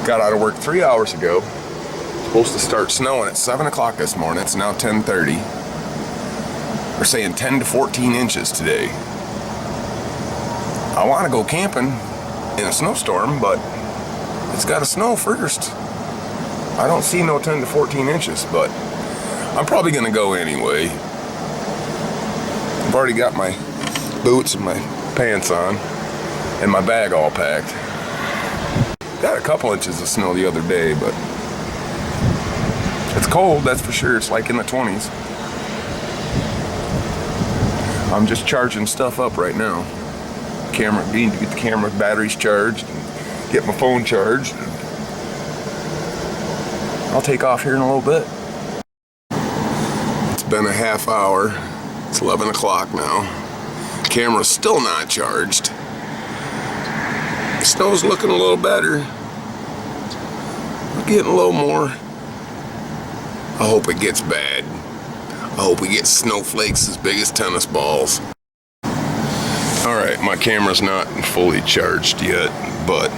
Got out of work 3 hours ago. Supposed to start snowing at 7 o'clock this morning. It's now 10:30. We're saying 10 to 14 inches today. I want to go camping in a snowstorm, but it's got to snow first. I don't see no 10 to 14 inches, but I'm probably going to go anyway. I've already got my boots and my pants on and my bag all packed. Got a couple inches of snow the other day, but it's cold, that's for sure. It's like in the 20s. I'm just charging stuff up right now. Need to get the camera batteries charged and get my phone charged. I'll take off here in a little bit. It's been a half hour. It's 11 o'clock now. Camera's still not charged. The snow's looking a little better. We're getting a little more. I hope it gets bad. I hope we get snowflakes as big as tennis balls. Alright, my camera's not fully charged yet, but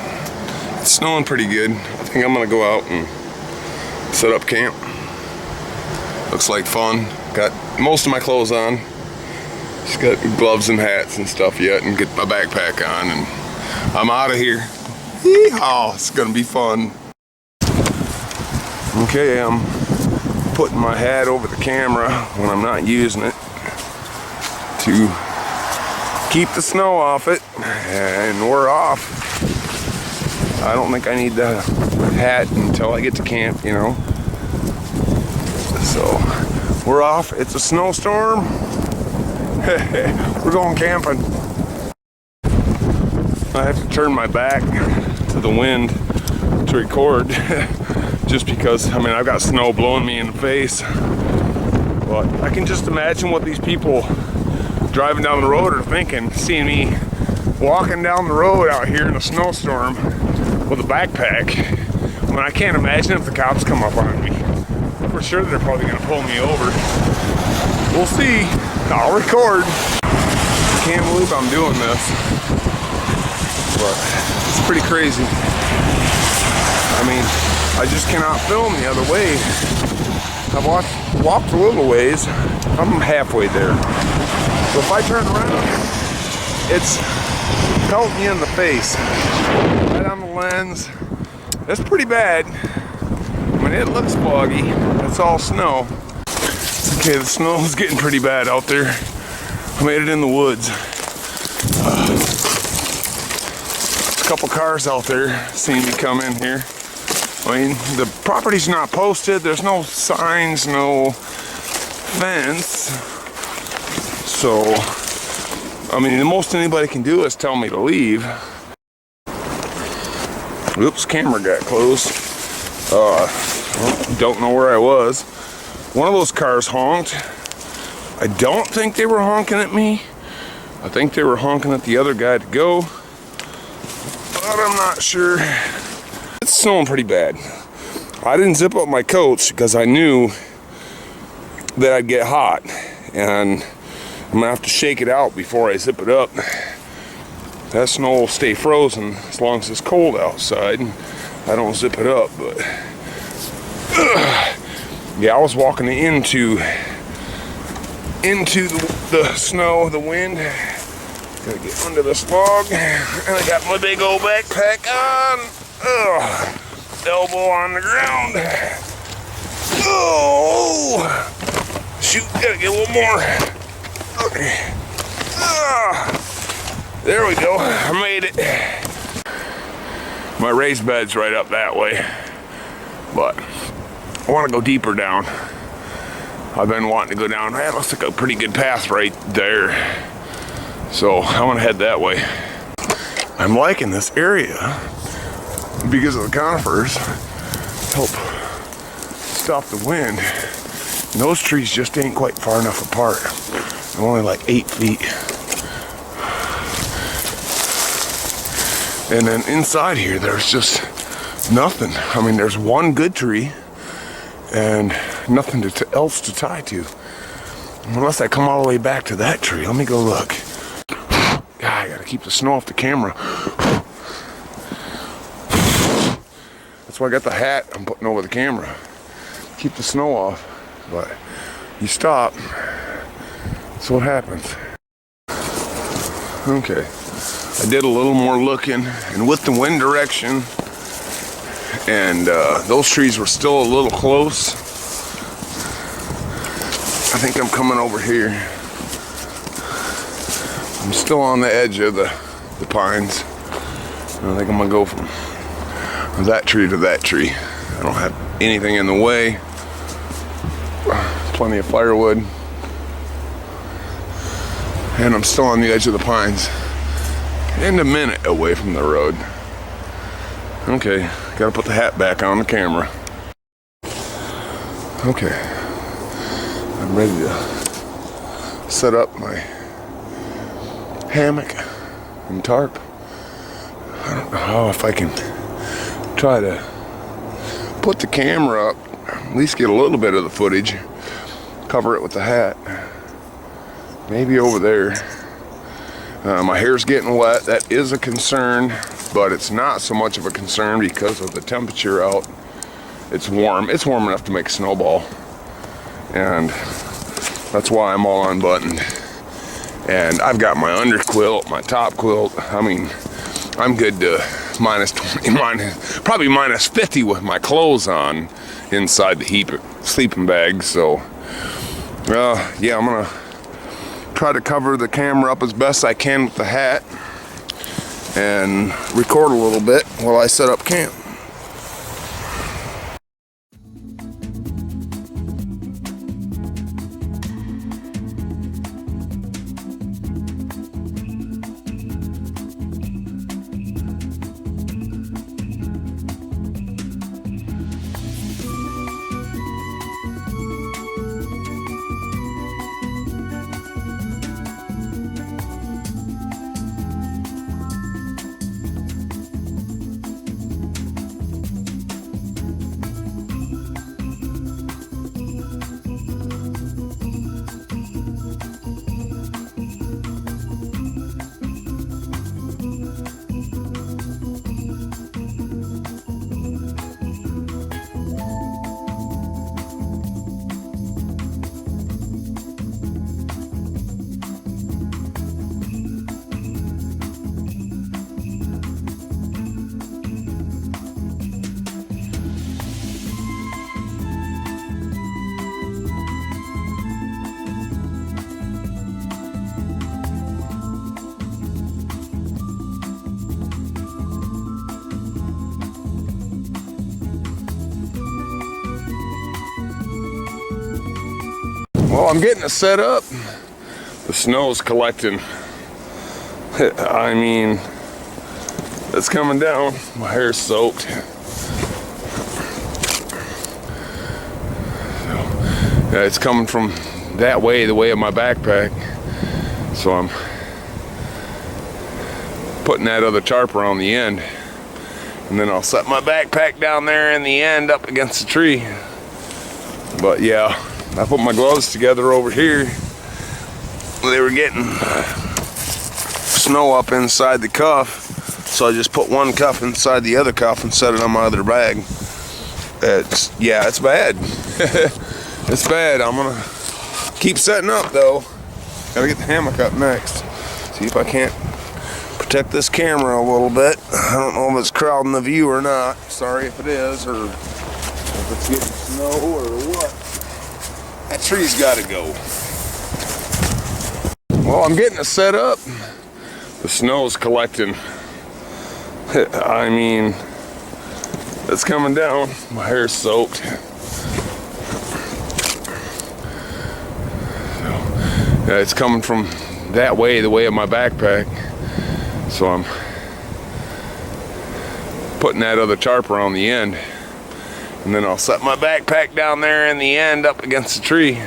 it's snowing pretty good. I think I'm gonna go out and set up camp. Looks like fun. Got most of my clothes on. Just got gloves and hats and stuff yet, and get my backpack on, and I'm out of here. Yeehaw! It's gonna be fun. Okay, I'm putting my hat over the camera when I'm not using it to keep the snow off it, and we're off. I don't think I need the hat until I get to camp, you know. So we're off. It's a snowstorm. We're going camping. I have to turn my back to the wind to record just because, I mean, I've got snow blowing me in the face. But I can just imagine what these people driving down the road are thinking, seeing me walking down the road out here in a snowstorm with a backpack. I mean, I can't imagine if the cops come up on me. For sure they're probably gonna pull me over. We'll see. I'll record. Can't believe I'm doing this, but it's pretty crazy. I mean, I just cannot film the other way. I've walked a little ways. I'm halfway there. So if I turn around, it's pelting me in the face. Right on the lens. That's pretty bad. I mean, it looks foggy. It's all snow. Okay, the snow is getting pretty bad out there. I made it in the woods. A couple cars out there seeing me come in here. I mean, the property's not posted. There's no signs, no fence. So, I mean, the most anybody can do is tell me to leave. Oops, camera got close. Don't know where I was. One of those cars honked. I don't think they were honking at me. I think they were honking at the other guy to go. But I'm not sure. It's snowing pretty bad. I didn't zip up my coats because I knew that I'd get hot. And I'm gonna have to shake it out before I zip it up. That snow will stay frozen as long as it's cold outside. I don't zip it up, but yeah, I was walking into the snow, the wind. Gotta get under this log, and I got my big old backpack on. Elbow on the ground. Oh, shoot! Gotta get a little more. Okay. There we go. I made it. My raised bed's right up that way, but I want to go deeper down. I've been wanting to go down. That looks like a pretty good path right there. So I want to head that way. I'm liking this area because of the conifers. Help stop the wind. And those trees just ain't quite far enough apart. They're only like 8 feet. And then inside here, there's just nothing. I mean, there's one good tree and nothing else to tie to. Unless I come all the way back to that tree. Let me go look. God, I gotta keep the snow off the camera. That's why I got the hat I'm putting over the camera. Keep the snow off. But you stop, that's what happens. Okay, I did a little more looking, and with the wind direction, and those trees were still a little close. I think I'm coming over here. I'm still on the edge of the pines. I think I'm gonna go from that tree to that tree. I don't have anything in the way. Plenty of firewood. And I'm still on the edge of the pines. And a minute away from the road. Okay, gotta put the hat back on the camera. Okay, I'm ready to set up my hammock and tarp. I don't know if I can try to put the camera up, at least get a little bit of the footage, cover it with the hat. Maybe over there. My hair's getting wet. That is a concern, but it's not so much of a concern because of the temperature out. It's warm. It's warm enough to make a snowball. And that's why I'm all unbuttoned. And I've got my under quilt, my top quilt. I mean, I'm good to minus 20, probably minus 50 with my clothes on inside the heap of sleeping bags. So, yeah, I'm gonna try to cover the camera up as best I can with the hat and record a little bit while I set up camp. Well, I'm getting it set up. The snow's collecting. I mean, it's coming down. My hair's soaked. So, yeah, it's coming from that way, the way of my backpack. So I'm putting that other tarp around the end. And then I'll set my backpack down there in the end up against the tree. But yeah, I put my gloves together over here. They were getting snow up inside the cuff, so I just put one cuff inside the other cuff and set it on my other bag. It's bad. It's bad. I'm gonna keep setting up though. Gotta get the hammock up next. See if I can't protect this camera a little bit. I don't know if it's crowding the view or not. Sorry if it is, or if it's getting snow or what. That tree's got to go. Well, I'm getting it set up. The snow's collecting. I mean, it's coming down. My hair's soaked. So, yeah, it's coming from that way, the way of my backpack. So I'm putting that other tarp around the end. And then I'll set my backpack down there in the end up against the tree.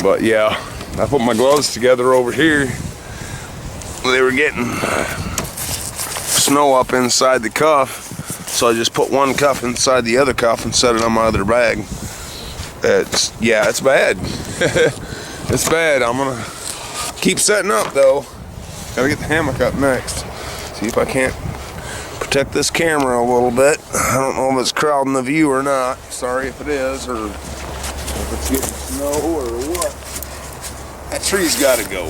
But yeah, I put my gloves together over here. They were getting snow up inside the cuff, so I just put one cuff inside the other cuff and set it on my other bag. It's bad. It's bad. I'm gonna keep setting up though. Gotta get the hammock up next. See if I can't protect this camera a little bit. I don't know if it's crowding the view or not. Sorry if it is, or if it's getting snow or what. That tree's got to go.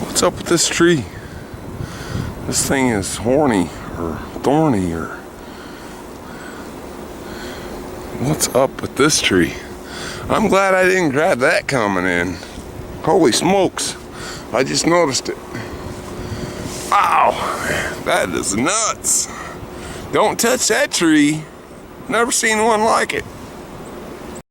What's up with this tree? This thing is horny or thorny, or what's up with this tree? I'm glad I didn't grab that coming in. Holy smokes, I just noticed it. Wow, that is nuts. Don't touch that tree. Never seen one like it.